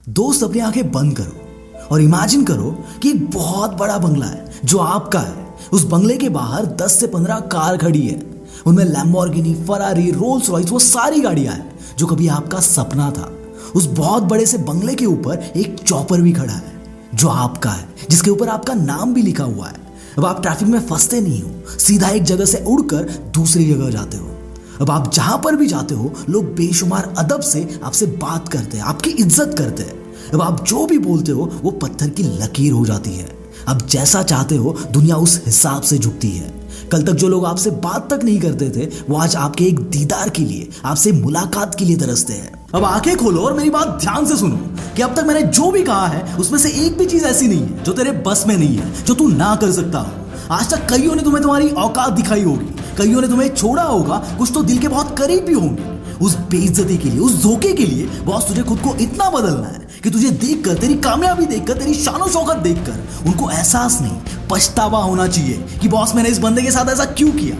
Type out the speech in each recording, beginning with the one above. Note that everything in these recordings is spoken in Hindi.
दोस्त अपनी आंखें बंद करो और इमेजिन करो कि एक बहुत बड़ा बंगला है जो आपका है। उस बंगले के बाहर 10 से 15 कार खड़ी है। उनमें लैम्बोर्गिनी, फरारी, रोल्स रॉयस, वो सारी गाड़ियां हैं जो कभी आपका सपना था। उस बहुत बड़े से बंगले के ऊपर एक चॉपर भी खड़ा है जो आपका है, जिसके ऊपर आपका नाम भी लिखा हुआ है। अब आप ट्रैफिक में फंसते नहीं हो, सीधा एक जगह से उड़कर दूसरी जगह जाते हो। अब आप जहां पर भी जाते हो लोग बेशुमार अदब से आपसे बात करते हैं, आपकी इज्जत करते हैं। अब आप जो भी बोलते हो वो पत्थर की लकीर हो जाती है। अब जैसा चाहते हो दुनिया उस हिसाब से झुकती है। कल तक जो लोग आपसे बात तक नहीं करते थे वो आज आपके एक दीदार के लिए, आपसे मुलाकात के लिए तरसते हैं। अब आंखें खोलो और मेरी बात ध्यान से सुनो कि अब तक मैंने जो भी कहा है उसमें से एक भी चीज ऐसी नहीं है जो तेरे बस में नहीं है, जो तू ना कर सकता हो। आज तक कईयों ने तुम्हें तुम्हारी औकात दिखाई होगी, कईयों ने तुम्हें छोड़ा होगा, कुछ तो दिल के बहुत करीब भी होंगे। उस बेइज्जती के लिए, उस धोखे के लिए बॉस तुझे खुद को इतना बदलना है कि तुझे देखकर, तेरी कामयाबी देखकर, तेरी शान शौकत देखकर उनको एहसास नहीं, पछतावा होना चाहिए कि बॉस मैंने इस बंदे के साथ ऐसा क्यों किया।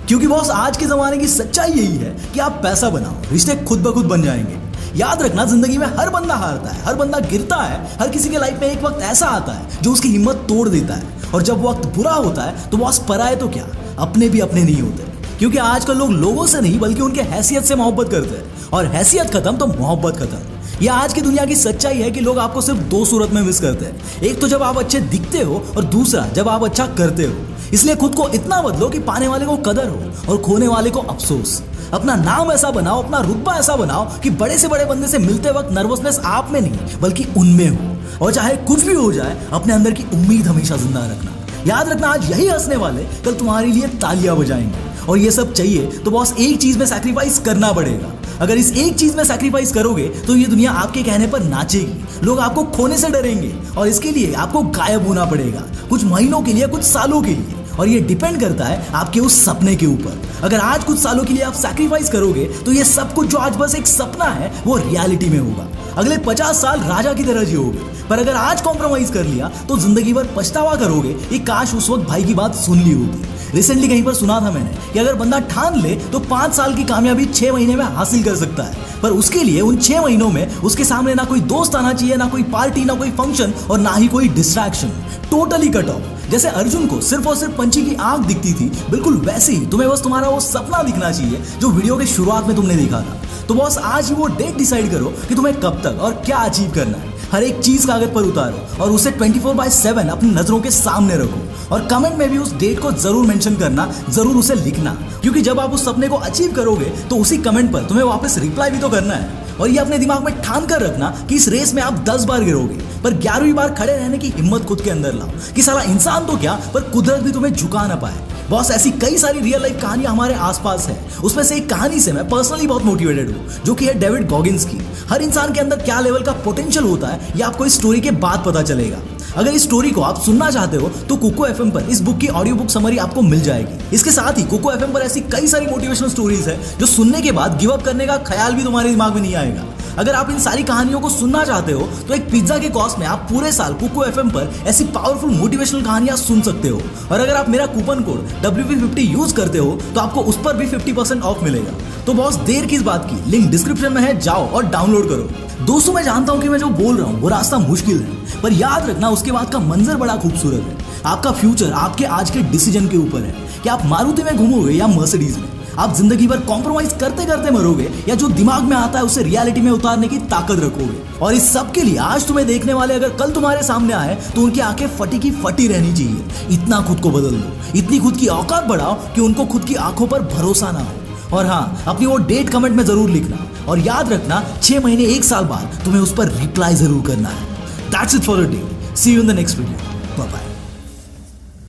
क्योंकि बॉस आज के जमाने की सच्चाई यही है कि आप पैसा बनाओ, रिश्ते खुद ब खुद बन जाएंगे। याद रखना, जिंदगी में हर बंदा हारता है, हर बंदा गिरता है। हर किसी के लाइफ में एक वक्त ऐसा आता है जो उसकी हिम्मत तोड़ देता है। और जब वक्त बुरा होता है तो बॉस पराए तो क्या, अपने भी अपने नहीं होते। क्योंकि आजकल लोग लोगों से नहीं बल्कि उनके हैसियत से मोहब्बत करते हैं, और हैसियत खत्म तो मोहब्बत खत्म। यह आज की दुनिया की सच्चाई है कि लोग आपको सिर्फ दो सूरत में मिस करते हैं। एक तो जब आप अच्छे दिखते हो, और दूसरा जब आप अच्छा करते हो। इसलिए खुद को इतना बदलो कि पाने वाले को कदर हो और खोने वाले को अफसोस। अपना नाम ऐसा बनाओ, अपना रुतबा ऐसा बनाओ कि बड़े से बड़े बंदे से मिलते वक्त नर्वसनेस आप में नहीं बल्कि उनमें हो। और चाहे कुछ भी हो जाए, अपने अंदर की उम्मीद हमेशा जिंदा रखना। याद रखना, आज यही हंसने वाले कल तुम्हारे लिए तालियां बजाएंगे। और ये सब चाहिए तो बॉस एक चीज में सैक्रिफाइस करना पड़ेगा। अगर इस एक चीज में सैक्रिफाइस करोगे तो ये दुनिया आपके कहने पर नाचेगी। लोग आपको खोने से डरेंगे और इसके लिए आपको गायब होना पड़ेगा, कुछ महीनों के लिए, कुछ सालों के लिए। और ये डिपेंड करता है आपके उस सपने के ऊपर। अगर आज कुछ सालों के लिए आप सैक्रिफाइस करोगे तो ये सब कुछ जो आज बस एक सपना है वो रियलिटी में होगा। अगले 50 साल राजा की तरह जियोगे। पर अगर आज कॉम्प्रोमाइज कर लिया तो जिंदगी भर पछतावा करोगे। ये काश उस वक्त भाई की बात सुन ली होती। रिसेंटली कहीं पर सुना था मैंने कि अगर बंदा ठान ले तो 5 साल की कामयाबी 6 महीने में हासिल कर सकता है। पर उसके लिए उन 6 महीनों में उसके सामने ना कोई दोस्त आना चाहिए, ना कोई पार्टी, ना कोई फंक्शन, और ना ही कोई डिस्ट्रैक्शन। Totally cut off. जैसे अर्जुन को सिर्फ और सिर्फ पंछी की आंख दिखती थी, बिल्कुल वैसे ही तुम्हें बस तुम्हारा वो सपना दिखना चाहिए जो वीडियो के शुरुआत में तुमने देखा था। तो बॉस आज ही वो डेट डिसाइड करो कि तुम्हें कब तक और क्या अचीव करना है। हर एक चीज कागज पर उतारो और उसे 24/7 अपनी नजरों के सामने रखो। और कमेंट में भी उस डेट को जरूर मेंशन करना, जरूर उसे लिखना। क्योंकि जब आप उस सपने को अचीव करोगे तो उसी कमेंट पर तुम्हें वापस रिप्लाई भी तो करना है। और ये अपने दिमाग में ठान कर रखना कि इस रेस में आप 10 बार गिरोगे, पर 11वीं बार खड़े रहने की हिम्मत खुद के अंदर लाओ कि साला इंसान तो क्या, पर कुदरत भी तुम्हें झुका ना पाए। बॉस ऐसी कई सारी रियल लाइफ कहानियां हमारे आसपास है। उसमें से एक कहानी से मैं पर्सनली बहुत मोटिवेटेड हूं, जो कि है डेविड गॉगिन्स की। हर इंसान के अंदर क्या लेवल का पोटेंशियल होता है ये आपको इस स्टोरी के बाद पता चलेगा। अगर इस स्टोरी को आप सुनना चाहते हो तो कोको एफएम पर इस बुक की ऑडियो बुक समरी आपको मिल जाएगी। इसके साथ ही कोको एफएम पर ऐसी कई सारी मोटिवेशनल स्टोरीज है जो सुनने के बाद गिव अप करने का ख्याल भी तुम्हारे दिमाग में नहीं आएगा। अगर आप इन सारी कहानियों को सुनना चाहते हो तो एक पिज्जा के कॉस्ट में आप पूरे साल कोको एफएम पर ऐसी पावरफुल मोटिवेशनल कहानियां सुन सकते हो। और अगर आप मेरा कूपन कोड WP50 यूज करते हो तो आपको उस पर भी 50% ऑफ मिलेगा। तो बॉस देर किस बात की, लिंक डिस्क्रिप्शन में है, जाओ और डाउनलोड करो। दोस्तों, मैं जानता हूं कि मैं जो बोल रहा हूं वो रास्ता मुश्किल है, पर याद रखना उसके बाद का मंजर बड़ा खूबसूरत है। आपका फ्यूचर आपके आज के डिसीजन के ऊपर है कि आप मारुति में घूमोगे या मर्सिडीज में। आप जिंदगी भर कॉम्प्रोमाइज करते करते मरोगे या जो दिमाग में आता है उसे रियलिटी में उतारने की ताकत रखोगे। और इस सब के लिए आज तुम्हें देखने वाले अगर कल तुम्हारे सामने आए तो उनकी आंखें फटी की फटी रहनी चाहिए। इतना खुद को बदल दो, इतनी खुद की औकात बढ़ाओ कि उनको खुद की आंखों पर भरोसा ना हो। और हाँ, अपनी वो डेट कमेंट में जरूर लिखना। और याद रखना, 6 महीने 1 साल बाद तुम्हें उस पर रिप्लाई जरूर करना है। That's it for the day. See you in the next video. Bye bye.